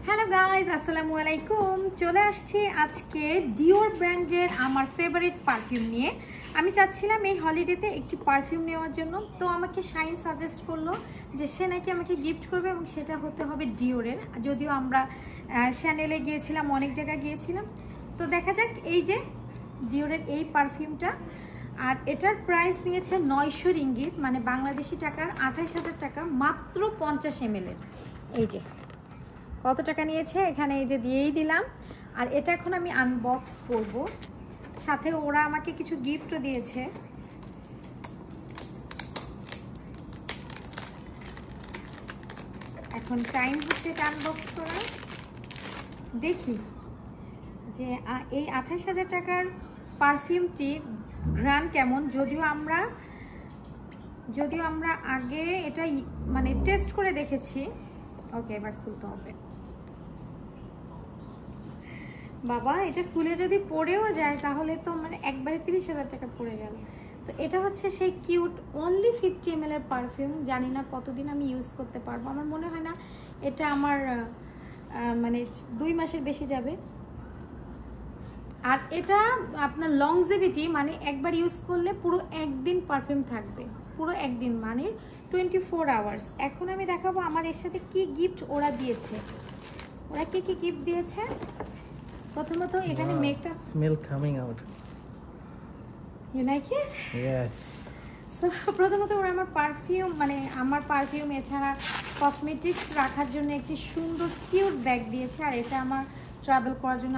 Hello guys, আসসালামু আলাইকুম। চলে আসছি আজকে ডিওর ব্র্যান্ডের আমার ফেভারিট পারফিউম নিয়ে। আমি চাচ্ছিলাম এই হলিডেতে একটি পারফিউম নেওয়ার জন্য, তো আমাকে শাইন সাজেস্ট করলো যে সে নাকি আমাকে গিফট করবে এবং সেটা হতে হবে ডিওরের। যদিও আমরা শ্যানেলে গিয়েছিলাম, অনেক জায়গায় গিয়েছিলাম, তো দেখা যাক এই যে ডিওরের এই পারফিউমটা। আর এটার প্রাইস নিয়েছে 900 রিঙ্গিত, মানে বাংলাদেশি টাকার 28,000 টাকা, মাত্র 50 ml। এই যে কত টাকা নিয়েছে এখানে এই যে দিয়েই দিলাম। আর এটা এখন আমি আনবক্স করব, সাথে ওরা আমাকে কিছু গিফটও দিয়েছে। এখন টাইম হচ্ছে এটা আনবক্স করার। দেখি যে এই 28,000 টাকার পারফিউমটির ঘ্রাণ কেমন। যদিও আমরা আগে এটা মানে টেস্ট করে দেখেছি। ওকে, এবার খুলতে হবে। বাবা, এটা খুলে যদি পড়েও যায় তাহলে তো মানে একবারে 30,000 টাকা পড়ে গেল। তো এটা হচ্ছে সেই কিউট অনলি 50 ml এর পারফিউম। জানি না কতদিন আমি ইউজ করতে পারবো, আমার মনে হয় না এটা আমার মানে 2 মাসের বেশি যাবে। আর এটা আপনার লংজিভিটি, মানে একবার ইউজ করলে পুরো একদিন পারফিউম থাকবে, পুরো একদিন মানে 24 আওয়ার্স। এখন আমি দেখাবো আমার এর সাথে কি গিফট ওরা দিয়েছে। ওরা কি কি গিফট দিয়েছে। প্রথমত এখানে makeup smell coming out. You like it? Yes. So প্রথমত ওরা আমার পারফিউম এছাড়া কসমেটিক্স রাখার জন্য একটি সুন্দর কিউট ব্যাগ দিয়েছে। আর এটা আমার ট্রাভেল করার জন্য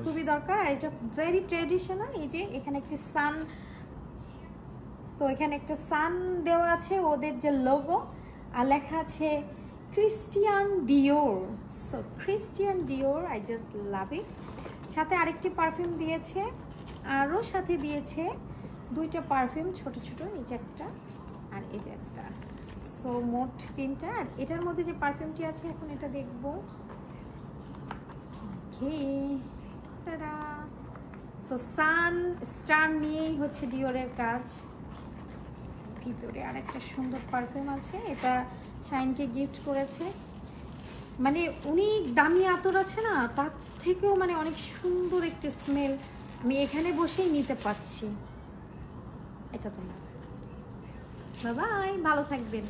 খুবই দরকার। আর এটা ভেরি ট্রেডিশনাল। এই যে এখানে একটি সান, তো এখানে একটা সান দেওয়া আছে, ওদের যে লোগো, আর লেখা আছে Christian Dior. So Christian Dior, I just love it. সাথে আরেকটি পারফিউম দিয়েছে, আরও সাথে দিয়েছে 2টা পারফিউম, ছোট ছোট, এই যে একটা আর এই যে একটা। সো মোট 3টা। আর এটার মধ্যে যে পারফিউমটি আছে এখন এটা দেখবো। ওকে, টাটা। সো সান স্টার নিয়েই হচ্ছে ডিওরের কাজ। ভিতরে আর একটা সুন্দর পারফিউম আছে, এটা শাইনকে গিফট করেছে। মানে অনেক দামি আতর আছে না, তার থেকেও মানে অনেক সুন্দর একটি স্মেল আমি এখানে বসেই নিতে পারছি। এটা তো না। বাই, ভালো থাকবেন।